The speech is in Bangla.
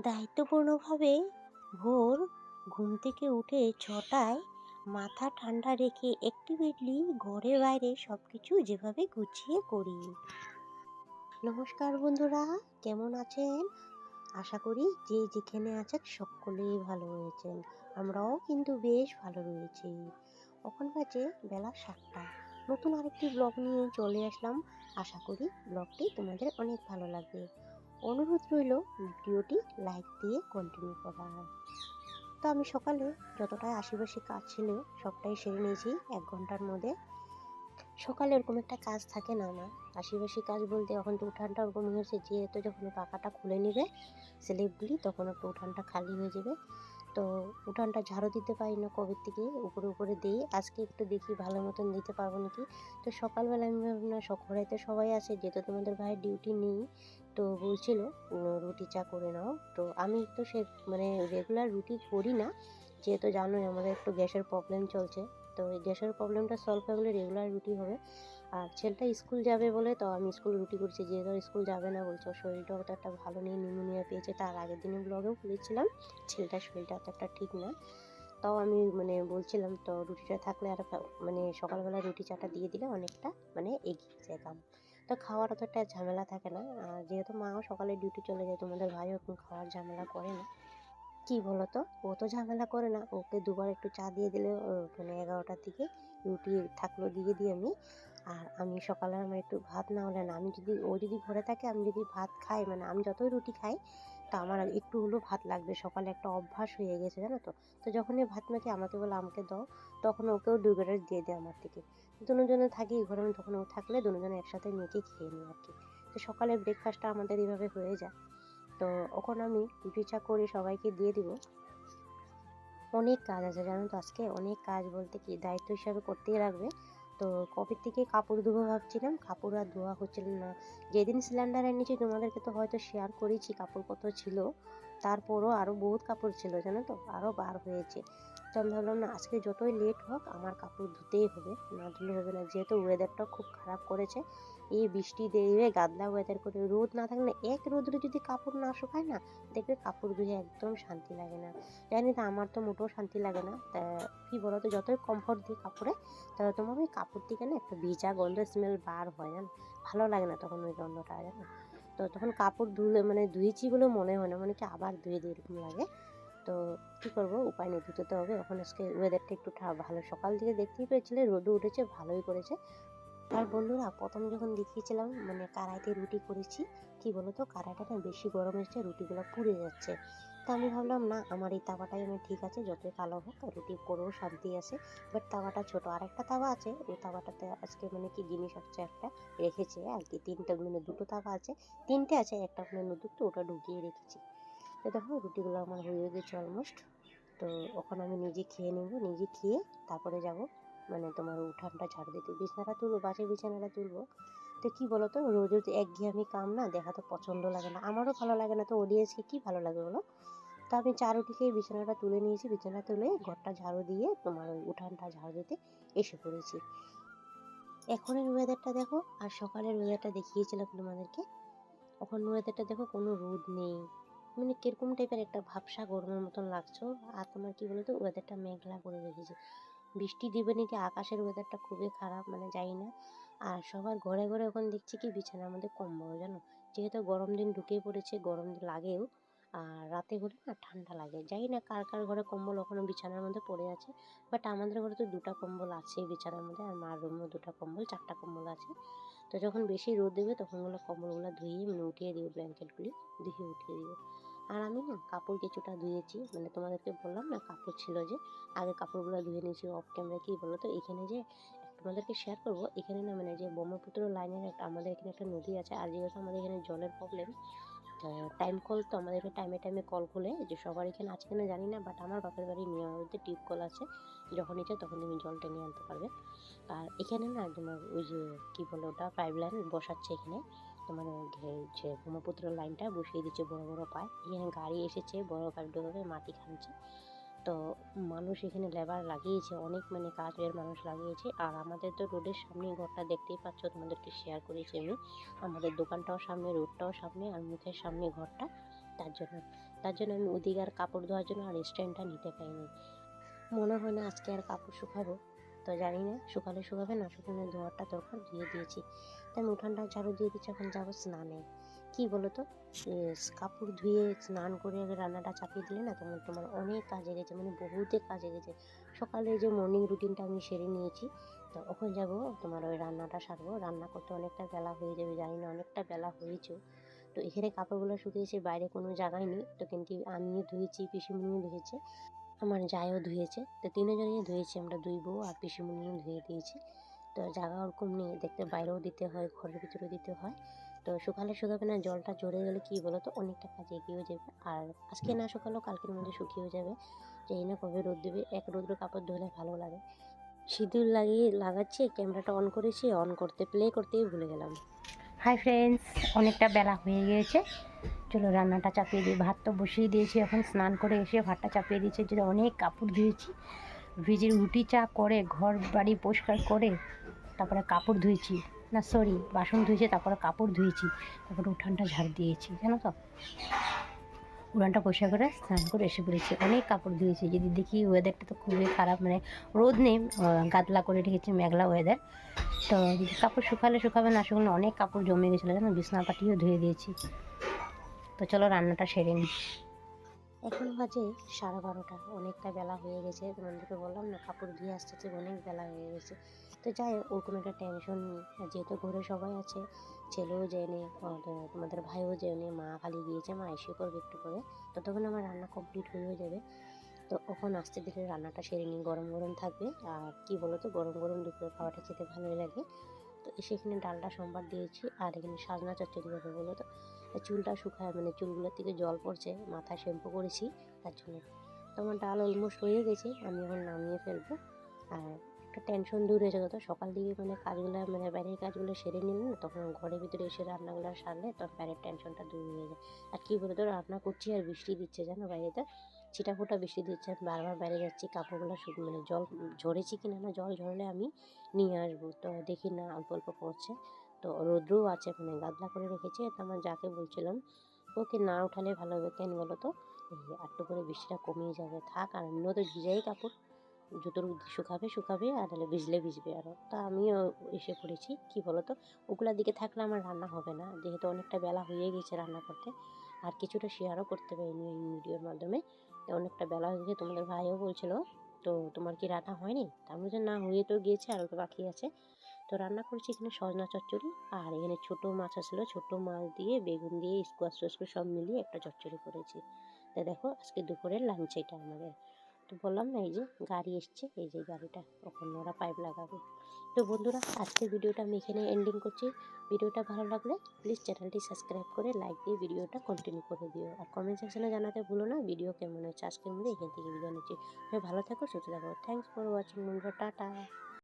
দায়িত্বপূর্ণভাবে ভোর ঘুম থেকে উঠে 6টায় মাথা ঠান্ডা রেখে অ্যাক্টিভেটলি ঘরে বাইরে সবকিছু যেভাবে গুছিয়ে করি। নমস্কার বন্ধুরা, কেমন আছেন? আশা করি যে যেখানে আছেন সকলেই ভালো রয়েছেন। আমরাও কিন্তু বেশ ভালো রয়েছি। এখন বাজে বেলা 7টা। নতুন আরেকটি ব্লগ নিয়ে চলে আসলাম। আশা করি ব্লগটি তোমাদের অনেক ভালো লাগবে। অনুরোধ রইল ভিডিওটি লাইক দিয়ে কন্টিনিউ করার। তো আমি সকালে যতটাই আশেপাশে কাজ ছিল সবটাই সেরে নিয়েছি 1 ঘন্টার মধ্যে। সকালে ওরকম একটা কাজ থাকে না আমার। আশেপাশে কাজ বলতে এখন তো উঠানটা ওরকম হয়েছে, যেহেতু যখন পাখাটা খুলে নেবে স্ল্যাবগুলি তখন একটু উঠানটা খালি হয়ে যাবে। তো উঠানটা ঝাড়ু দিতে পারি না কবের থেকে, উপরে উপরে দিই। আজকে একটু দেখি ভালো মতন দিতে পারবো নাকি। তো সকালবেলা আমি ভাবলাম না, ঘরে তো সবাই আছে, যেহেতু তোমাদের ভাইয়ের ডিউটি নেই, তো বলছিল রুটি চা করে নাও। তো আমি তো সে মানে রেগুলার রুটি করি না, যেহেতু জানোই আমাদের একটু গ্যাসের প্রবলেম চলছে। তো এই গ্যাসের প্রবলেমটা সলভ হয়ে গেলে রেগুলার রুটি হবে। আর ছেলেটা স্কুল যাবে বলে তো আমি স্কুল রুটি করছি, যেহেতু স্কুল যাবে না বলছে, ওর শরীরটাও তো একটা ভালো নেই, নিউমোনিয়া পেয়েছে। তার আগের দিনে ব্লগেও বলেছিলাম ছেলেটার শরীরটা তো একটা ঠিক না। তাও আমি বলছিলাম তো রুটিটা থাকলে আর মানে সকালবেলা রুটি চাটা দিয়ে দিলে অনেকটা এগিয়ে যায় কাম। তো খাওয়ার অত একটা ঝামেলা থাকে না। আর যেহেতু মাও সকালে ডিউটি চলে যায়, তোমাদের ভাইও এখন খাওয়ার ঝামেলা করে না। কি বলতো, ও তো ঝামেলা করে না, ওকে দুবার একটু চা দিয়ে দিলে 11টার দিকে রুটি থাকলো দিয়ে দিই আমি। আর আমি সকালে আমার একটু ভাত না হলে না, আমি যদি ও যদি ঘরে থাকে, আমি যদি ভাত খাই, আমি যতই রুটি খাই, তো আমার একটু হলেও ভাত লাগবে। সকালে একটা অভ্যাস হয়ে গেছে, জানো তো। তো যখনই ভাত মাখি আমাকে বলে আমাকে দাও, তখন ওকেও 2 গ্লাস দিয়ে দেয় আমার থেকে। দুজনে থাকি ঘরে, তখন ও থাকলে দুজনে একসাথে মেখে খেয়ে নিই আর কি। তো সকালে ব্রেকফাস্টটা আমাদের এইভাবে হয়ে যায়। তো এখন আমি রুটি চা করে সবাইকে দিয়ে দিব। অনেক কাজ আছে জানো তো, আজকে অনেক কাজ বলতে কি দায়িত্ব হিসাবে করতেই লাগবে। তো কবে থেকে কাপড় ধোবো ভাবছিলাম, কাপড় আর ধোয়া হচ্ছিল না। যেদিন সিলিন্ডার এনেছি তোমাদেরকে তো হয়তো শেয়ার করেছি কাপড় কত ছিল, তারপরও আরও বহুত কাপড় ছিল জানো তো, আরও বার হয়েছে। তো আমি ভাবলাম না, আজকে যতই লেট হোক আমার কাপড় ধুতেই হবে, না ধুলে হবে না, যেহেতু ওয়েদারটা খুব খারাপ করেছে। এই বৃষ্টি দিয়ে গাদলা ওয়েদার করে, রোদ না থাকলে এক রোদে যদি কাপড় না শুকায় না, দেখবে কাপড় ধুয়ে একদম শান্তি লাগে না। জানি না, আমার তো মোটেও শান্তি লাগে না। তা কী বলো তো, যতই কমফোর্ট দিই কাপড়ে, তা তোমার ওই কাপড় থেকে না একটা ভিজা গন্ধ স্মেল বার হয়, জানো, ভালো লাগে না তখন ওই গন্ধটা, জানো। তো তখন কাপড় ধুলে ধুয়েছি বলে মনে হয় না, কি আবার ধুয়ে দিই এরকম লাগে। তো কী করবো, উপায় নেই, ধুতে তো হবে। এখন আজকে ওয়েদারটা একটু ভালো, সকাল থেকে দেখতেই পেয়েছিলে রোদও উঠেছে, ভালোই করেছে। আর বন্ধুরা, প্রথম যখন দেখিয়েছিলাম কড়াইতে রুটি করেছি, কি বলতো, কড়াইটা না বেশি গরম এসেছে, রুটিগুলো পুড়ে যাচ্ছে। তা আমি ভাবলাম না, আমার এই তাওয়াটাই ঠিক আছে, যতই কালো হোক রুটি করেও শান্তি আছে। বাট তাওয়াটা ছোট, আর একটা তাওয়া আছে, ওই তাওয়াটাতে আজকে কি জিনিস হচ্ছে একটা রেখেছে আর কি। দুটো তাওয়া আছে, 3টে আছে, একটা নতুন, তো ওটা ঢুকিয়ে রেখেছি। তো দেখো রুটিগুলো আমার হয়ে গেছে অলমোস্ট। তো ওখানে আমি নিজে খেয়ে নেব, নিজে খেয়ে তারপরে যাব তোমার উঠানটা ঝাড়ু দিতে, বিছানাটা তুলবো, বাসি বিছানাটা তুলবো। তো কী বলো তো, রোজ রোজ একঘেয়েমি কাম না, দেখা তো পছন্দ লাগে না, আমারও ভালো লাগে না। তো অডিয়েন্সকে কী ভালো লাগে বলো। তো আমি চা রুটি খেয়ে বিছানাটা তুলে নিয়েছি, বিছানা তুলে ঘরটা ঝাড়ু দিয়ে তোমার ওই উঠানটা ঝাড়ু দিতে এসে পড়েছি। এখনের ওয়েদারটা দেখো, আর সকালের ওয়েদারটা দেখিয়েছিলাম তোমাদেরকে। এখন ওয়েদারটা দেখো, কোনো রোদ নেই, কিরকম টাইপের একটা ভাবসা গরমের মতন লাগছো। আর তোমার কি বলতো, ওয়েদারটা মেঘলা করে রেখেছে, বৃষ্টি দিবে নাকি। আকাশের ওয়েদারটা খুবই খারাপ, জানি না। আর সবার ঘরে ঘরে এখন দেখছি কি বিছানার মধ্যে কম্বল, জানো, যেহেতু গরম দিন ঢুকে পড়েছে, গরম দিন লাগেও। আর রাতে হলে না ঠান্ডা লাগে, জানি না কার কার ঘরে কম্বল এখনো বিছানার মধ্যে পড়ে আছে। বাট আমাদের ঘরে তো 2টা কম্বল আছে বিছানার মধ্যে, আর মার রুমেও 2টা কম্বল, 4টা কম্বল আছে। তো যখন বেশি রোদ দেবে তখন কম্বলগুলো ধুয়ে উঠিয়ে দিও, ব্ল্যাঙ্কেটগুলি ধুয়ে উঠিয়ে দিও। আর আমি না কাপড় কিছুটা ধুয়েছি, তোমাদেরকে বললাম না কাপড় ছিল, যে আগে কাপড়গুলো ধুয়ে নিয়েছি অফ ক্যামেরা। কী বলো তো, এখানে যে তোমাদেরকে শেয়ার করবো, এখানে না যে ব্রহ্মপুত্র লাইনের আমাদের এখানে একটা নদী আছে। আর যেহেতু আমাদের এখানে জলের প্রবলেম, টাইম কল, তো আমাদের টাইমে টাইমে কল খুলে, যে সবার এখানে আছে কিনা জানি না, বাট আমার বাপের বাড়ি নিয়মিত টিউব কল আছে, যখন ইচ্ছে তখন তুমি জল টেনে আনতে পারবে। আর এখানে না তোমার ওই যে কী বলে ওটা, পাইপ লাইন বসাচ্ছে এখানে, তোমার যে ব্রহ্মপুত্র লাইনটা বসিয়ে দিচ্ছে বড় বড় পাইপ। এখানে গাড়ি এসেছে, বড় পাইপ ডোবে মাটি খানছে। তো মানুষ এখানে লেবার লাগিয়েছে, অনেক কাজের মানুষ লাগিয়েছে। আর আমাদের তো রোডের সামনে ঘরটা দেখতেই পাচ্ছ, তোমাদেরকে শেয়ার করেছি আমি। আমাদের দোকানটাও সামনে, রোডটাও সামনে, আর মুখের সামনে ঘরটা। তার জন্য আমি ওদিকে আর কাপড় ধোয়ার জন্য আর স্ট্যান্ডটা নিতে পারিনি। মনে হয় না আজকে আর কাপড় শুকাবো, তো জানি না শুকালে শুকাবে, না শুকালে ধোয়ারটা দরকার, ধুয়ে দিয়েছি। তাই আমি উঠানটা ঝাড়ু দিয়ে দিচ্ছি, এখন যাবো স্নানে। কি বলো তো, কাপড় ধুয়ে স্নান করে আগে রান্নাটা চাপিয়ে দিলে না তোমার অনেক কাজে গেছে, মানে বহুতে কাজে গেছে। সকালে যে মর্নিং রুটিনটা আমি সেরে নিয়েছি, তো ওখানে যাবো তোমার ওই রান্নাটা সারবো। রান্না করতে অনেকটা বেলা হয়ে যাবে, জানি না অনেকটা বেলা হয়েছে। তো এখানে কাপড়গুলো শুকিয়েছে, বাইরে কোনো জায়গায় নেই, তো কিন্তু আমিও ধুয়েছি, পিসিমণিও ধুয়েছে, আমার জায়ও ধুয়েছে। তো তিনজনই ধুয়েছি, আমরা দুই বউ আর পিসিমণিও ধুয়ে দিয়েছি। তো জায়গা ওরকম নেই, দেখতে বাইরেও দিতে হয়, ঘরের ভিতরেও দিতে হয়। তো শুকালে শুকাবে না, জলটা ঝরে গেলে কী বলো তো অনেকটা কাজে এগিয়েও যাবে। আর আজকে না শুকালেও কালকের মধ্যে শুকিয়েও যাবে, জানি না কবে রোদ দেবে। এক রোদ্র কাপড় ধুলে ভালো লাগে। সিঁদুর লাগাচ্ছি, ক্যামেরাটা অন করেছি, অন করতে প্লে করতেই ভুলে গেলাম। হাই ফ্রেন্ডস, অনেকটা বেলা হয়ে গিয়েছে, চলো রান্নাটা চাপিয়ে দিই। ভাত তো বসিয়ে দিয়েছি, এখন স্নান করে এসে ভাতটা চাপিয়ে দিয়েছি। যে অনেক কাপড় ধুয়েছি, ভিজে রুটি চা করে ঘর বাড়ি পরিষ্কার করে তারপরে কাপড় ধুয়েছি, না সরি বাসন ধুয়েছি, তারপরে কাপড় ধুয়েছি, তারপরে উঠানটা ঝাড় দিয়েছি, জানো তো। উঠানটা পরিষ্কার করে স্নান করে এসে পড়েছি, অনেক কাপড় ধুয়েছি। যদি দেখি ওয়েদারটা তো খুবই খারাপ, মানে রোদ নেই, গাদলা করে রেখেছি, মেঘলা ওয়েদার। তো যদি কাপড় শুকালে শুকাবে, না শুকালে অনেক কাপড় জমে গেছিলো, জানো, বিছনা পাটিও ধুয়ে দিয়েছি। তো চলো রান্নাটা সেরে নিই। এখন বাজে 12:30, অনেকটা বেলা হয়ে গেছে। তোমাদেরকে বললাম না, কাপড় ধুয়ে আসতে অনেক বেলা হয়ে গেছে। তো যাই হোক, ওরকম একটা টেনশন নেই, যেহেতু ঘরে সবাই আছে, ছেলেও যায়নি, তোমাদের ভাইও যায়নি, মা খালি গিয়েছে, মা এসে করবে একটু করে, ততক্ষণ আমার রান্না কমপ্লিট হয়েও যাবে। তো ওখন আস্তে ধীরে রান্নাটা সেরে নিই, গরম গরম থাকবে। আর কি বলো তো, গরম গরম দুপুরের খাওয়াটা খেতে ভালোই লাগে। তো সেখানে ডালটা সম্বার দিয়েছি, আর এখানে সাজনা চচ্চড়ি হবে বলো তো। চুলটা শুকায়, মানে চুলগুলোর থেকে জল পড়ছে, মাথায় শ্যাম্পু করেছি তার জন্য। তো আমার ডাল অলমোস্ট হয়ে গেছে, আমি এখন নামিয়ে ফেলবো। আর একটা টেনশন দূর হয়ে যাবে, তো সকাল দিকে মানে কাজগুলো, মানে বাইরের কাজগুলো সেরে নিলে না, তখন ঘরের ভিতরে এসে রান্নাগুলো সারলে তখন বাইরের টেনশনটা দূর হয়ে যায়। আর কী বলে তো, রান্না করছি আর বৃষ্টি দিচ্ছে, জানো, বাইরেতে ছিটাফোঁটা বৃষ্টি দিচ্ছে। আমি বারবার বাইরে যাচ্ছি, কাপড়গুলো মানে জল ঝরেছি কিনা, না জল ঝরলে আমি নিয়ে আসবো, তো দেখি না অল্প অল্প পড়ছে। তো রৌদ্রও আছে, মানে গাদলা করে রেখেছে। তো আমার যাকে বলছিলাম, ওকে না উঠালে ভালো হবে, কেন বলো তো, একটু করে বৃষ্টিটা কমিয়ে যাবে, থাক। আর এমনিও তো ভিজাই কাপড়, যতটুকু শুকাবে শুকাবে, আর নাহলে ভিজলে ভিজবে আরও। তা আমিও এসে পড়েছি। কি বলো তো, ওগুলার দিকে থাকলে আমার রান্না হবে না, যেহেতু অনেকটা বেলা হয়ে গেছে রান্না করতে। আর কিছুটা শেয়ারও করতে পারিনি এই ভিডিওর মাধ্যমে, অনেকটা বেলা হয়ে গেছে। তোমাদের ভাইও বলছিল, তো তোমার কি রান্না হয়নি? তার মধ্যে না, হয়ে তো গিয়েছে, আর তো বাকি আছে। তো রান্না করেছি এখানে সজনা চচ্চড়ি, আর এখানে ছোটো মাছ আসছিলো, ছোটো মাছ দিয়ে বেগুন দিয়ে স্কোয়াশ টোস্কোয়াশ সব মিলিয়ে একটা চচ্চড়ি করেছি। তো দেখো আজকে দুপুরের লাঞ্চ এটা আমাদের। তো বললাম না, এই যে গাড়ি এসছে, এই যে গাড়িটা, ওখানে ওরা পাইপ লাগাবে। তো বন্ধুরা, আজকের ভিডিওটা আমি এখানে এন্ডিং করছি। ভিডিওটা ভালো লাগলে প্লিজ চ্যানেলটি সাবস্ক্রাইব করে লাইক দিয়ে ভিডিওটা কন্টিনিউ করে দিও। আর কমেন্ট সেকশনে জানাতে ভুলো না ভিডিও কেমন হয়েছে। আজকের মধ্যে এখান থেকে বিদায় নিচ্ছি। ভালো থাকো, সুস্থ থাকো। থ্যাংকস ফর ওয়াচিং বন্ধুরা, টাটা।